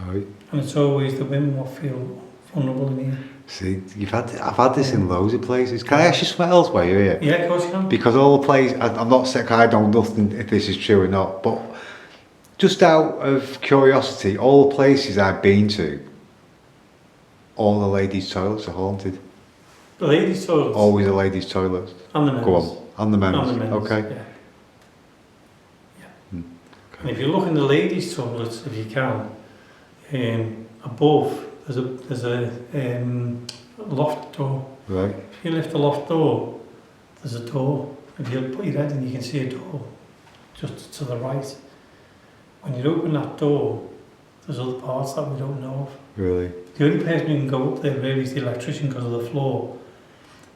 Speaker 1: Right.
Speaker 2: And it's always the women what feel vulnerable in here.
Speaker 1: See, I've had this in loads of places. Can I ask you something else while you're here?
Speaker 2: Yeah, of course you can.
Speaker 1: Because all the places, I'm not saying I know nothing if this is true or not, but just out of curiosity, all the places I've been to, all the ladies' toilets are haunted.
Speaker 2: The ladies' toilets?
Speaker 1: Always the ladies' toilets.
Speaker 2: And the men's.
Speaker 1: Go on. And the men's.
Speaker 2: And the men's,
Speaker 1: Okay.
Speaker 2: yeah.
Speaker 1: Okay.
Speaker 2: And if you look in the ladies' toilets, if you can, above there's a loft door.
Speaker 1: Right.
Speaker 2: If you lift the loft door, there's a door. If you put your head in, you can see a door just to the right. When you open that door, there's other parts that we don't know of.
Speaker 1: Really?
Speaker 2: The only person who can go up there really is the electrician because of the floor.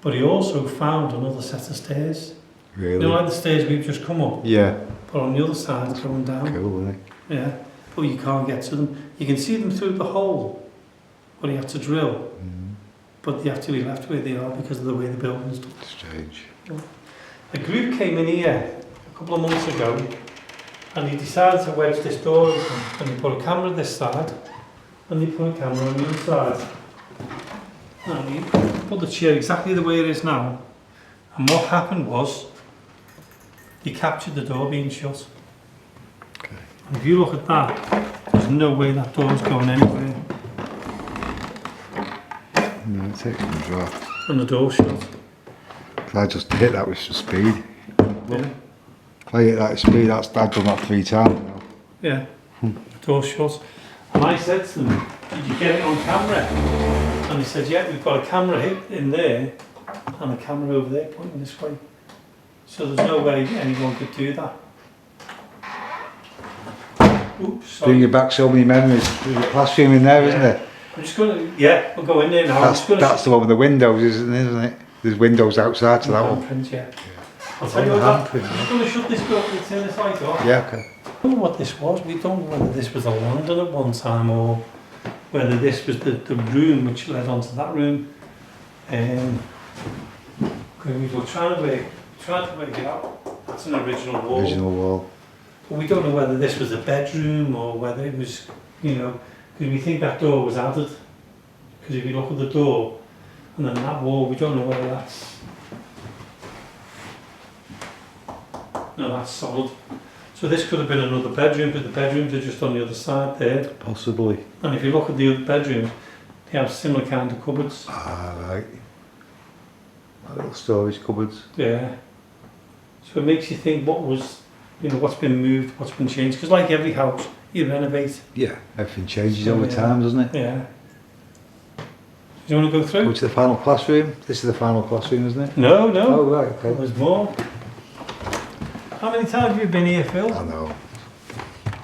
Speaker 2: But he also found another set of stairs.
Speaker 1: Really?
Speaker 2: You know, like the stairs we've just come up.
Speaker 1: Yeah.
Speaker 2: But on the other side, it's going down.
Speaker 1: Cool, isn't it?
Speaker 2: Yeah. But you can't get to them. You can see them through the hole, but you have to drill. But they have to be left where they are because of the way the building's done.
Speaker 1: Strange.
Speaker 2: A group came in here a couple of months ago, and he decided to wedge this door open, and he put a camera this side, and he put a camera on the other side. And he put the chair exactly the way it is now, and what happened was, he captured the door being shut.
Speaker 1: Okay.
Speaker 2: And if you look at that, there's no way that door's going anywhere.
Speaker 1: No, it takes some draft.
Speaker 2: And the door's shut.
Speaker 1: I just hit that with some speed.
Speaker 2: Yeah.
Speaker 1: If I hit that with speed, I've done that 3 times now.
Speaker 2: Yeah. The door's shut. And I said to them, did you get it on camera? And he said, yeah, we've got a camera in there and a camera over there pointing this way. So there's no way anyone could do that. Oops, sorry.
Speaker 1: Bringing back so many memories. There's a classroom in there, isn't there?
Speaker 2: I'm just going to, yeah, we'll go in there now.
Speaker 1: That's the one with the windows, isn't it? There's windows outside to that one.
Speaker 2: Handprint, yeah. I'll tell you what, I'm just going to shut this door and turn this light off.
Speaker 1: Yeah, okay.
Speaker 2: I don't know what this was. We don't know whether this was a landing at one time or whether this was the room which led onto that room. We were trying to work it out. That's an original wall.
Speaker 1: Original wall.
Speaker 2: But we don't know whether this was a bedroom or whether it was, you know, because we think that door was added. Because if you look at the door and then that wall, we don't know whether that's... No, that's solid. So this could have been another bedroom, but the bedrooms are just on the other side there.
Speaker 1: Possibly.
Speaker 2: And if you look at the other bedrooms, they have similar kind of cupboards.
Speaker 1: Ah, right. Little storage cupboards.
Speaker 2: Yeah. So it makes you think what was, you know, what's been moved, what's been changed. Because like every house, you renovate.
Speaker 1: Yeah, everything changes over time, doesn't it?
Speaker 2: Yeah. Do you want to go through?
Speaker 1: Go to the final classroom. This is the final classroom, isn't it?
Speaker 2: No, no.
Speaker 1: Oh, right, okay.
Speaker 2: There's more. How many times have you been here, Phil?
Speaker 1: I know.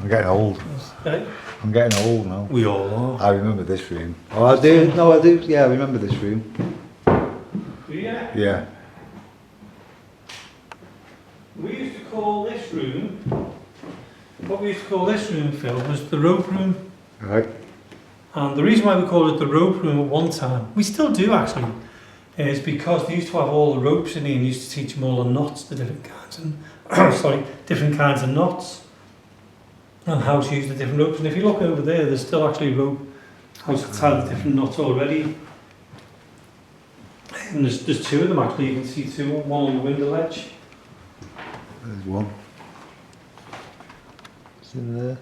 Speaker 1: I'm getting old.
Speaker 2: Right.
Speaker 1: I'm getting old now.
Speaker 2: We all are.
Speaker 1: I remember this room. Oh, I do. No, I do. Yeah, I remember this room.
Speaker 2: Yeah.
Speaker 1: Yeah.
Speaker 2: We used to call this room, what we used to call this room, Phil, was the rope room.
Speaker 1: Right.
Speaker 2: And the reason why we called it the rope room at one time, we still do actually, is because they used to have all the ropes in here and used to teach them all the knots, the different kinds and different kinds of knots and how to use the different ropes. And if you look over there, there's still actually rope how to tie the different knots already. And there's two of them actually, you can see two, one on the window ledge.
Speaker 1: There's one. It's in there.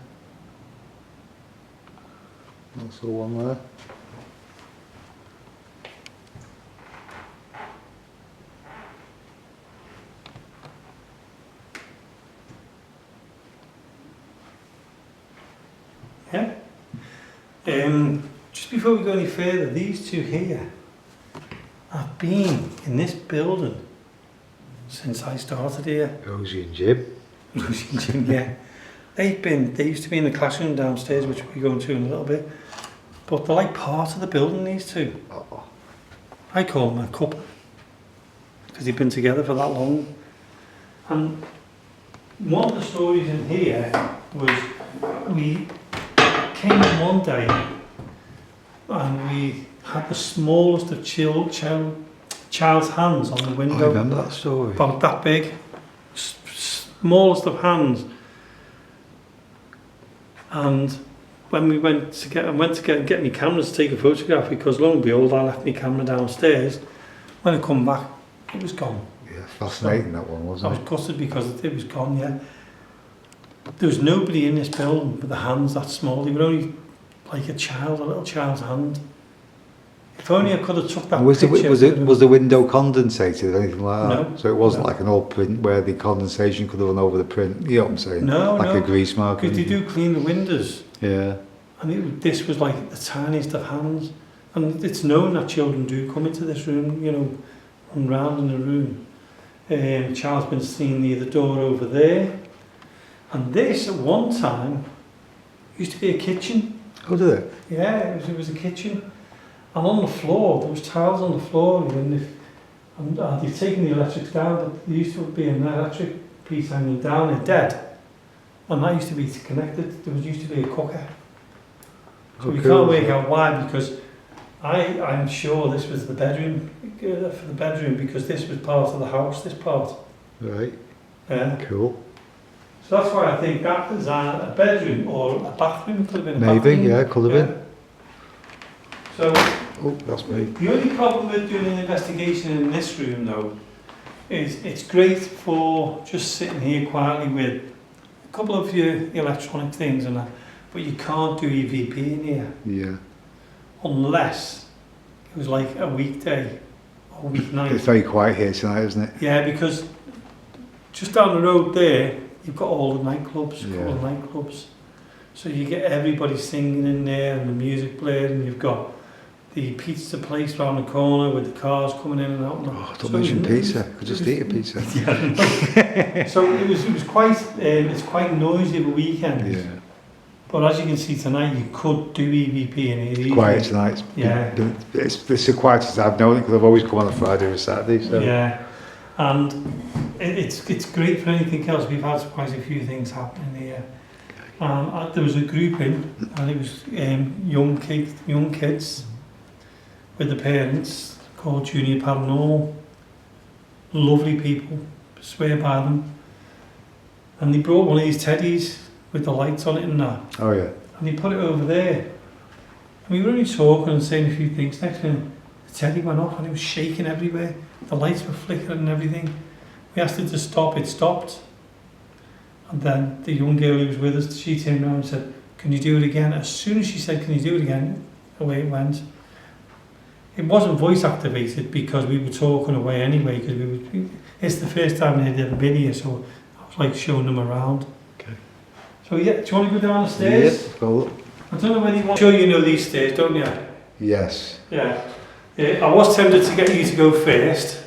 Speaker 1: Also one there.
Speaker 2: Yeah. Just before we go any further, these two here have been in this building since I started here.
Speaker 1: Rosie and Jim.
Speaker 2: Rosie and Jim, yeah. They used to be in the classroom downstairs, which we'll go into in a little bit. But they're like part of the building, these two.
Speaker 1: Oh.
Speaker 2: I call them a couple. Because they've been together for that long. And one of the stories in here was we came in one day and we had the smallest of child's hands on the window.
Speaker 1: I remember that story.
Speaker 2: About that big. Smallest of hands. And when we went to get my cameras to take a photograph, because lo and behold I left my camera downstairs. When I come back, it was gone.
Speaker 1: Yeah, fascinating that one, wasn't
Speaker 2: I was gutted because it was gone, yeah. There was nobody in this building with the hands that small. They were only like a little child's hand. If only I could have took that picture.
Speaker 1: Was the window condensated or anything like that?
Speaker 2: No.
Speaker 1: So it wasn't like an old print where the condensation could have run over the print. You know what I'm saying?
Speaker 2: No,
Speaker 1: like a grease mark.
Speaker 2: Because they do clean the windows.
Speaker 1: Yeah.
Speaker 2: And this was like the tiniest of hands. And it's known that children do come into this room, you know, run round in the room. Charles been seen near the door over there. And this, at one time, used to be a kitchen.
Speaker 1: Oh, did it?
Speaker 2: Yeah, it was a kitchen. And on the floor, there was tiles on the floor. And they've taken the electrics down, but there used to be an electric piece hanging down, a dead. And that used to be connected. There used to be a cooker. So we can't work out why, because I'm sure this was the bedroom, for the bedroom, because this was part of the house, this part.
Speaker 1: Right.
Speaker 2: Yeah.
Speaker 1: Cool.
Speaker 2: So that's why I think that was a bedroom or a bathroom. Could have been a
Speaker 1: Maybe,
Speaker 2: bathroom.
Speaker 1: yeah, could have been.
Speaker 2: So,
Speaker 1: oh, that's me.
Speaker 2: The only problem with doing an investigation in this room, though, is it's great for just sitting here quietly with a couple of your electronic things and that, but you can't do EVP in here.
Speaker 1: Yeah.
Speaker 2: Unless it was like a weekday or weeknight.
Speaker 1: It's very quiet here tonight, isn't it?
Speaker 2: Yeah, because just down the road there, you've got all the nightclubs, a couple of nightclubs. So you get everybody singing in there and the music playing, and you've got the pizza place round the corner with the cars coming in and out.
Speaker 1: Oh, don't mention pizza. I could just eat a pizza.
Speaker 2: Yeah, so it was quite it's quite noisy of a weekend.
Speaker 1: Yeah.
Speaker 2: But as you can see tonight, you could do EVP in here.
Speaker 1: It's quiet tonight.
Speaker 2: Yeah.
Speaker 1: It's the quietest I've known it because I've always come on a Friday or Saturday. So.
Speaker 2: Yeah, and it's great for anything else. We've had quite a few things happening here. There was a group in, and it was young kids with the parents called Junior Paranormal. Lovely people, swear by them. And they brought one of these teddies with the lights on it and that.
Speaker 1: Oh yeah.
Speaker 2: And they put it over there. And we were only talking and saying a few things. Next thing, the teddy went off and it was shaking everywhere. The lights were flickering and everything. We asked it to stop, it stopped. And then the young girl who was with us, she turned around and said, "Can you do it again?" As soon as she said, "Can you do it again?" away it went. It wasn't voice activated because we were talking away anyway, because it's the first time they'd ever been here, so I was like showing them around.
Speaker 1: Okay.
Speaker 2: So yeah, do you want to go down the stairs?
Speaker 1: Yep, go.
Speaker 2: I don't know whether you want. I'm sure you know these stairs, don't you?
Speaker 1: Yes.
Speaker 2: Yeah. I was tempted to get you to go first,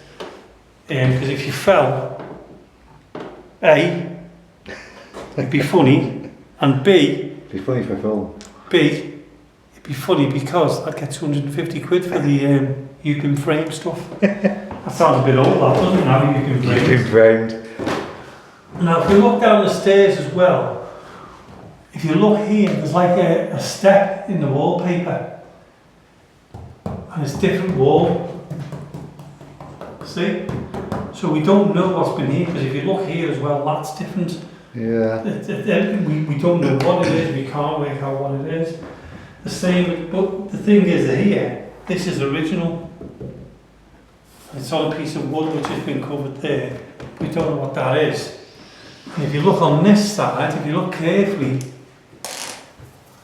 Speaker 2: because if you fell, A, it'd be funny, and B,
Speaker 1: It'd be funny for film.
Speaker 2: it'd be funny because I'd get 250 quid for the you can frame stuff. That sounds a bit old, that doesn't it? Now you can frame.
Speaker 1: You've been framed.
Speaker 2: Now, if you look down the stairs as well, if you look here, there's like a step in the wallpaper, and it's different wall. See? So we don't know what's been here, because if you look here as well, that's different.
Speaker 1: Yeah.
Speaker 2: We don't know what it is, we can't work out what it is. The same, but the thing is that here, this is original. It's on a piece of wood which has been covered there. We don't know what that is. And if you look on this side, if you look carefully,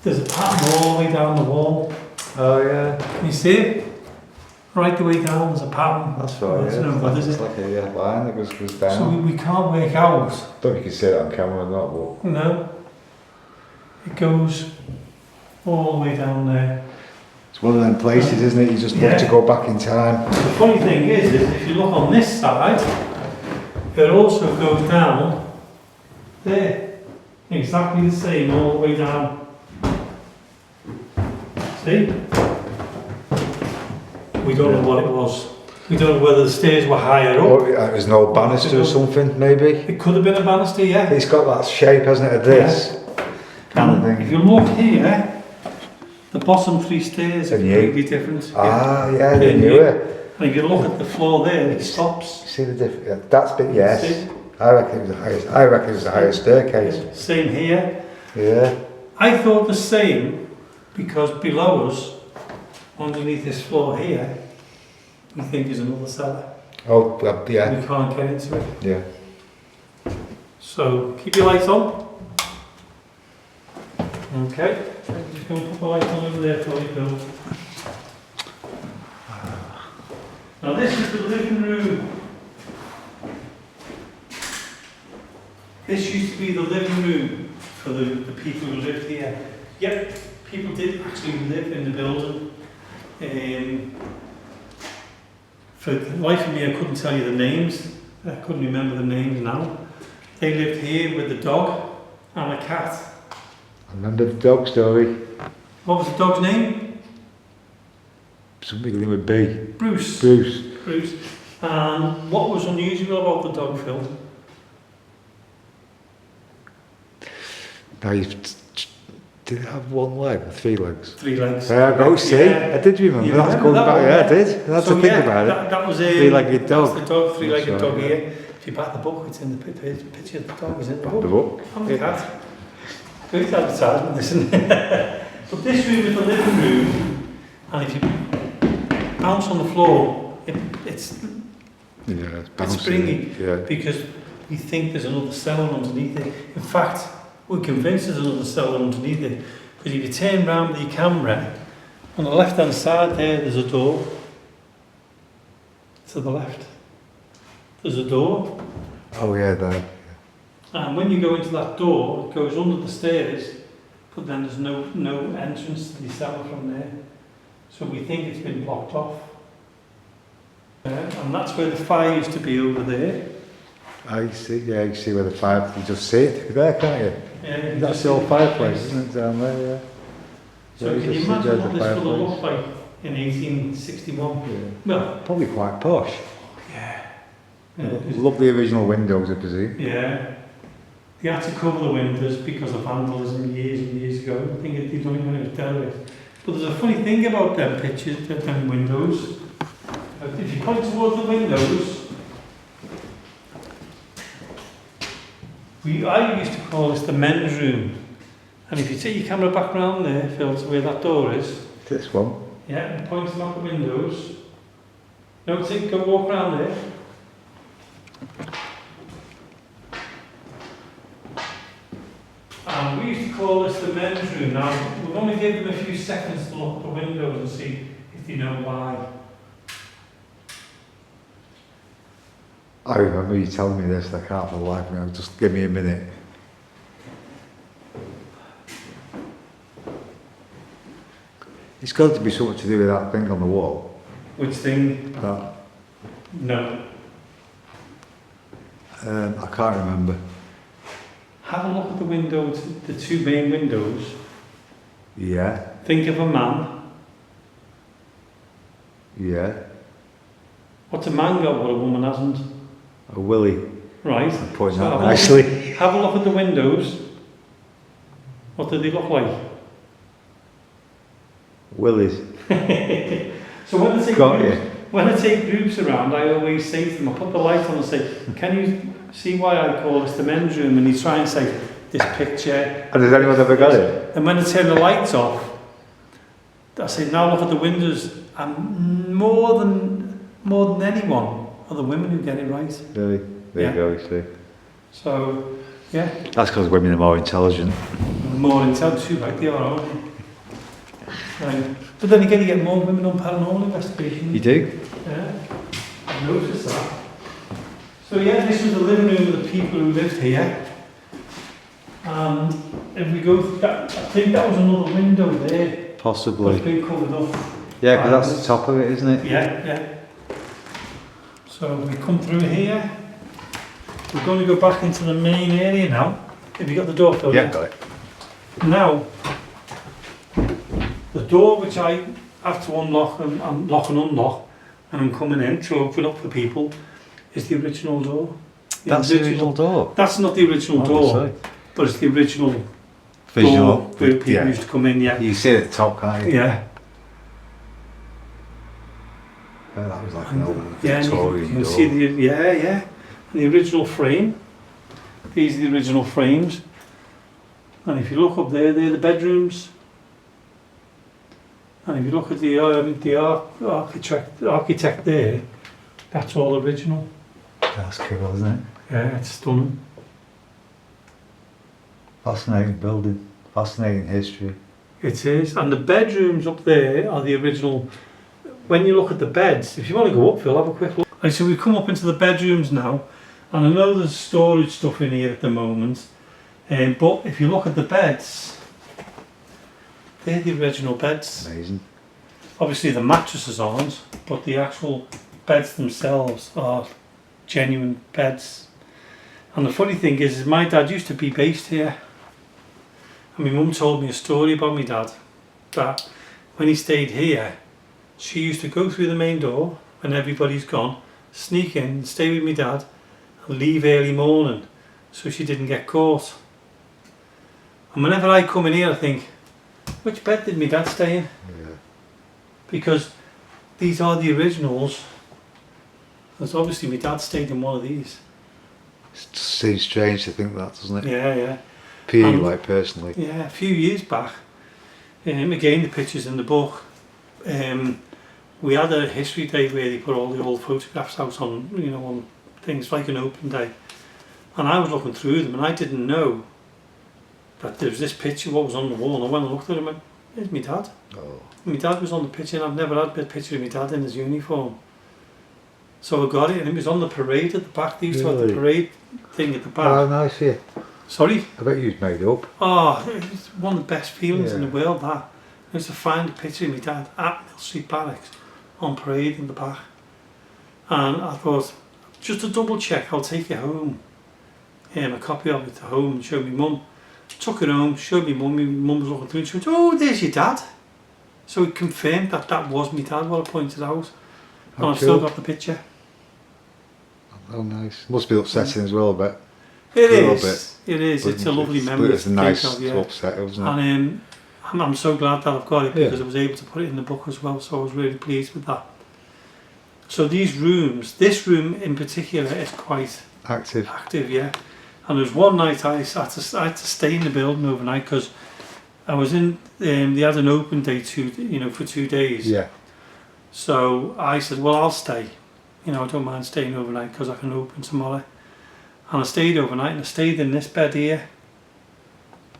Speaker 2: there's a pattern all the way down the wall.
Speaker 1: Oh yeah.
Speaker 2: Can you see it? Right the way down, there's a pattern.
Speaker 1: That's right.
Speaker 2: There's
Speaker 1: Yeah.
Speaker 2: no good, is
Speaker 1: It's
Speaker 2: it?
Speaker 1: like a line that goes down.
Speaker 2: So we can't work out.
Speaker 1: Don't know if you can see it on camera or not, but
Speaker 2: No. It goes all the way down there.
Speaker 1: it's one of them places, isn't it? You just
Speaker 2: Yeah.
Speaker 1: love to go back in time.
Speaker 2: The funny thing is if you look on this side, it also goes down there. Exactly the same all the way down. See? We don't know what it was. We don't know whether the stairs were higher up.
Speaker 1: Or it was an old banister or something, maybe.
Speaker 2: It could have been a banister, yeah.
Speaker 1: It's got that shape, hasn't it, of this kind of
Speaker 2: If
Speaker 1: thing.
Speaker 2: you look here, the bottom three stairs are
Speaker 1: And you-
Speaker 2: completely different.
Speaker 1: Ah, yeah, they
Speaker 2: And
Speaker 1: knew
Speaker 2: you-
Speaker 1: it.
Speaker 2: And if you look at the floor there, it stops.
Speaker 1: See the difference? Yeah, that's bit, yes.
Speaker 2: See?
Speaker 1: I reckon it was the highest. I reckon it was the highest staircase.
Speaker 2: Same here.
Speaker 1: Yeah.
Speaker 2: I thought the same because below us, underneath this floor here, we think there's another cellar.
Speaker 1: Oh, well, yeah.
Speaker 2: We can't get into it.
Speaker 1: Yeah.
Speaker 2: So keep your lights on. Okay. I'm just going to put the light on over there for you, Bill. Now this is the living room. This used to be the living room for the people who lived here. Yep, people did actually live in the building. For the life of me, I couldn't tell you the names. I couldn't remember the names now. They lived here with the dog and a cat.
Speaker 1: I remember the dog story.
Speaker 2: What was the dog's name?
Speaker 1: Something beginning with B.
Speaker 2: Bruce.
Speaker 1: Bruce.
Speaker 2: Bruce. And what was unusual about the dog, Phil?
Speaker 1: Now did it have one leg or 3 legs?
Speaker 2: 3 legs.
Speaker 1: There I go, see?
Speaker 2: Yeah.
Speaker 1: I did remember.
Speaker 2: You
Speaker 1: That's
Speaker 2: remember
Speaker 1: going
Speaker 2: that
Speaker 1: back.
Speaker 2: one,
Speaker 1: Yeah, I
Speaker 2: yeah?
Speaker 1: did. I had to think about it.
Speaker 2: That was
Speaker 1: Three-legged dog.
Speaker 2: That's the dog, 3-legged
Speaker 1: That's
Speaker 2: dog
Speaker 1: right,
Speaker 2: here. If you back the book, it's in the picture of the dog, is it?
Speaker 1: The book.
Speaker 2: And the cat. Great advertisement, isn't it? But this room is the living room, and if you bounce on the floor, it's
Speaker 1: Yeah, it's
Speaker 2: springy.
Speaker 1: Yeah.
Speaker 2: Because we think there's another cellar underneath it. In fact, we're convinced there's another cellar underneath it. Because if you turn round with your camera, on the left hand side there's a door. To the left. There's a door.
Speaker 1: Oh yeah, there.
Speaker 2: And when you go into that door, it goes under the stairs, but then there's no entrance to the cellar from there. So we think it's been blocked off. And that's where the fire used to be over there.
Speaker 1: I see, yeah, you see where the fire, you just see it there, can't you?
Speaker 2: Yeah, you
Speaker 1: That's
Speaker 2: just
Speaker 1: the old
Speaker 2: see
Speaker 1: fireplace, isn't it, down there, yeah.
Speaker 2: So
Speaker 1: Yeah,
Speaker 2: can you
Speaker 1: just
Speaker 2: imagine
Speaker 1: there's
Speaker 2: what
Speaker 1: the
Speaker 2: this would have
Speaker 1: fireplace.
Speaker 2: looked like in 1861?
Speaker 1: Yeah.
Speaker 2: Well,
Speaker 1: Probably quite posh.
Speaker 2: yeah.
Speaker 1: Love the original windows, I presume.
Speaker 2: Yeah. They had to cover the windows because of vandalism years and years ago. I think they'd done it when it was dealt with. But there's a funny thing about them pictures, them windows. If you point towards the windows, I used to call this the men's room. And if you take your camera back round there, Phil, to where that door is,
Speaker 1: This one.
Speaker 2: yeah, and point them out the windows. No, go walk around there. And we used to call this the men's room. Now, we'll only give them a few seconds to look at the windows and see if they know why.
Speaker 1: I remember you telling me this, I can't for the life of me, just give me a minute. It's got to be something to do with that thing on the wall.
Speaker 2: Which thing?
Speaker 1: That,
Speaker 2: No.
Speaker 1: I can't remember.
Speaker 2: Have a look at the windows, the two main windows.
Speaker 1: Yeah,
Speaker 2: Think of a man.
Speaker 1: yeah.
Speaker 2: What's a man got what a woman hasn't?
Speaker 1: A willy.
Speaker 2: Right.
Speaker 1: Pointing out
Speaker 2: have,
Speaker 1: nicely.
Speaker 2: have a look at the windows. What do they look like?
Speaker 1: Willies.
Speaker 2: So
Speaker 1: Got you.
Speaker 2: when I take groups around, I always say to them, I put the light on and say, can you see why I call this the men's room? And you try and say, this picture.
Speaker 1: And has anyone ever got it?
Speaker 2: And when I turn the lights off, I say, now look at the windows. And more than anyone are the women who get it right.
Speaker 1: Really? There
Speaker 2: Yeah.
Speaker 1: you go, you see.
Speaker 2: So, yeah,
Speaker 1: That's because women are more intelligent.
Speaker 2: more intelligent too, right? They are, aren't they? Right. But then again, you get more women on paranormal investigation.
Speaker 1: You do?
Speaker 2: Yeah, I've noticed that. So yeah, this was the living room of the people who lived here. And if we go through that, I think that was another window there.
Speaker 1: Possibly.
Speaker 2: It's been covered up.
Speaker 1: Yeah, because that's the top of it, isn't it?
Speaker 2: Yeah, yeah. So we come through here. We're going to go back into the main area now. Have you got the door filled?
Speaker 1: Yeah, got it.
Speaker 2: Now, the door which I have to unlock and lock and unlock, and I'm coming in to open up for people, is the original door.
Speaker 1: That's the original door.
Speaker 2: That's not the original door, but it's the original door
Speaker 1: Visual.
Speaker 2: where people
Speaker 1: Yeah.
Speaker 2: used to come in. Yeah,
Speaker 1: You see it at the top, can't you?
Speaker 2: yeah,
Speaker 1: Yeah, that was like an old
Speaker 2: yeah. And you
Speaker 1: Victorian
Speaker 2: can
Speaker 1: door.
Speaker 2: see yeah. And the original frame. These are the original frames. And if you look up there, they're the bedrooms. And if you look at the architect there, that's all original.
Speaker 1: That's cool, isn't it?
Speaker 2: Yeah, it's stunning.
Speaker 1: Fascinating building. Fascinating history.
Speaker 2: It is. And the bedrooms up there are the original. When you look at the beds, if you want to go up, Phil, have a quick look. Right, so we've come up into the bedrooms now, and I know there's storage stuff in here at the moment, but if you look at the beds, they're the original beds.
Speaker 1: Amazing.
Speaker 2: Obviously the mattresses aren't, but the actual beds themselves are genuine beds. And the funny thing is my dad used to be based here. And my mum told me a story about my dad, that when he stayed here, she used to go through the main door when everybody's gone, sneak in, stay with my dad, and leave early morning so she didn't get caught. And whenever I come in here I think, which bed did my dad stay in?
Speaker 1: Yeah.
Speaker 2: Because these are the originals. There's obviously my dad stayed in one of these.
Speaker 1: It seems strange to think that, doesn't it?
Speaker 2: Yeah, yeah.
Speaker 1: For you,
Speaker 2: And-
Speaker 1: like, personally.
Speaker 2: Yeah, a few years back, again the pictures in the book, we had a history day where they put all the old photographs out on, on things like an open day. And I was looking through them and I didn't know that there was this picture, what was on the wall, and I went and looked at it and went, there's my dad.
Speaker 1: Oh.
Speaker 2: My dad was on the picture and I've never had a picture of my dad in his uniform. So I got it and it was on the parade at the back. They used to have the
Speaker 1: Really?
Speaker 2: parade thing at the back.
Speaker 1: Oh, nice, yeah.
Speaker 2: Sorry?
Speaker 1: I bet you was made up.
Speaker 2: Oh, it's one of the best feelings in the
Speaker 1: Yeah.
Speaker 2: world, that. I used to find a picture of my dad at Mill Street Barracks on parade in the back. And I thought, just to double check, I'll take it home. A copy of it to home and show my mum. Took it home, showed my mum was looking through and she went, oh, there's your dad. So it confirmed that that was my dad, what I pointed out. And I've still got the picture.
Speaker 1: Oh, nice. Must be upsetting as well, but
Speaker 2: it is. It is. It's a lovely memory.
Speaker 1: It's a nice upset, isn't it?
Speaker 2: And I'm so glad that I've got it because I was able to put it in the book as well. So I was really pleased with that. So these rooms, this room in particular, is quite
Speaker 1: active.
Speaker 2: Yeah. And there was one night I had to stay in the building overnight because I was in. They had an open day for 2 days.
Speaker 1: Yeah.
Speaker 2: So I said, well, I'll stay. I don't mind staying overnight because I can open tomorrow. And I stayed overnight and I stayed in this bed here.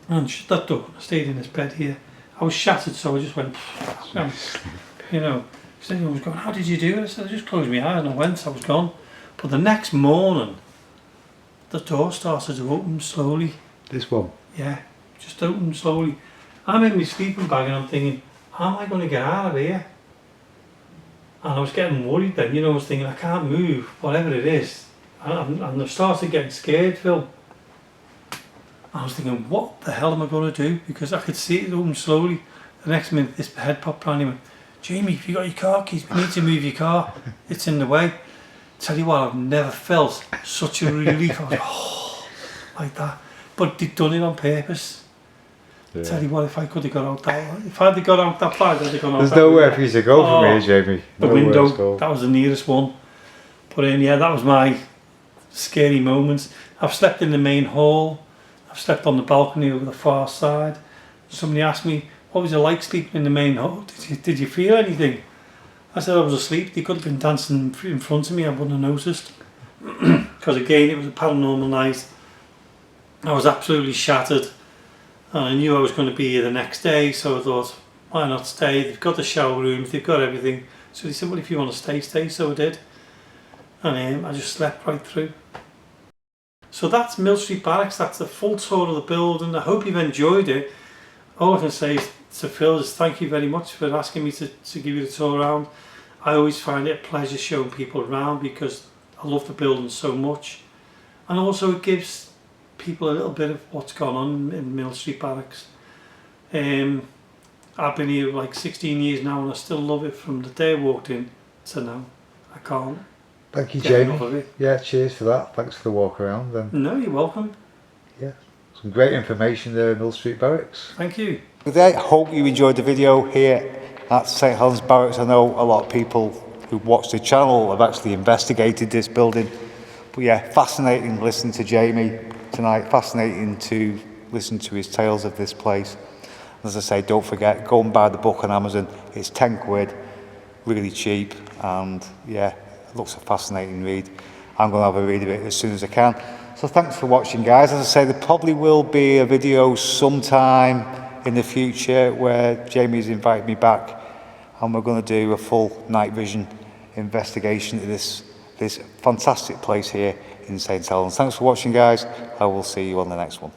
Speaker 2: And shut that door. I stayed in this bed here. I was shattered, so I just went, So everyone was going, how did you do it? I said, I just closed my eyes and I went, I was gone. But the next morning, the door started to open slowly.
Speaker 1: This one?
Speaker 2: Yeah, just opened slowly. I'm in my sleeping bag and I'm thinking, how am I going to get out of here? And I was getting worried then, I was thinking, I can't move, whatever it is. And I started getting scared, Phil. I was thinking, what the hell am I going to do? Because I could see it open slowly. The next minute, this head popped around and he went, Jamie, have you got your car keys? We need to move your car. It's in the way. Tell you what, I've never felt such a relief. I was like, oh, like that. But they'd done it on purpose. Yeah. Tell you what, if I could have got out that, if I'd have got out that far, I'd have gone out.
Speaker 1: There's nowhere for you to go from here, Jamie.
Speaker 2: The window, that was the nearest one. But yeah, that was my scary moments. I've slept in the main hall. I've slept on the balcony over the far side. Somebody asked me, what was it like sleeping in the main hall? Did you feel anything? I said I was asleep. They could have been dancing in front of me. I wouldn't have noticed. Because again, it was a paranormal night. I was absolutely shattered. And I knew I was going to be here the next day. So I thought, why not stay? They've got the shower rooms. They've got everything. So they said, well, if you want to stay, stay. So I did. And I just slept right through. So that's Mill Street Barracks. That's the full tour of the building. I hope you've enjoyed it. All I can say to Phil is thank you very much for asking me to give you the tour around. I always find it a pleasure showing people around because I love the building so much. And also it gives people a little bit of what's gone on in Mill Street Barracks. I've been here like 16 years now and I still love it from the day I walked in to now. I can't.
Speaker 1: Thank you, Jamie. Yeah, cheers for that. Thanks for the walk around.
Speaker 2: No, you're welcome.
Speaker 1: Yeah, some great information there in Mill Street Barracks.
Speaker 2: Thank you.
Speaker 1: With that, hope you enjoyed the video here at St Helens Barracks. I know a lot of people who watch the channel have actually investigated this building. But yeah, fascinating listening to Jamie tonight. Fascinating to listen to his tales of this place. As I say, don't forget, go and buy the book on Amazon. It's 10 quid, really cheap, and yeah, it looks a fascinating read. I'm going to have a read of it as soon as I can. So thanks for watching, guys. As I say, there probably will be a video sometime in the future where Jamie's invited me back and we're going to do a full night vision investigation of this fantastic place here in St Helens. Thanks for watching, guys. I will see you on the next one.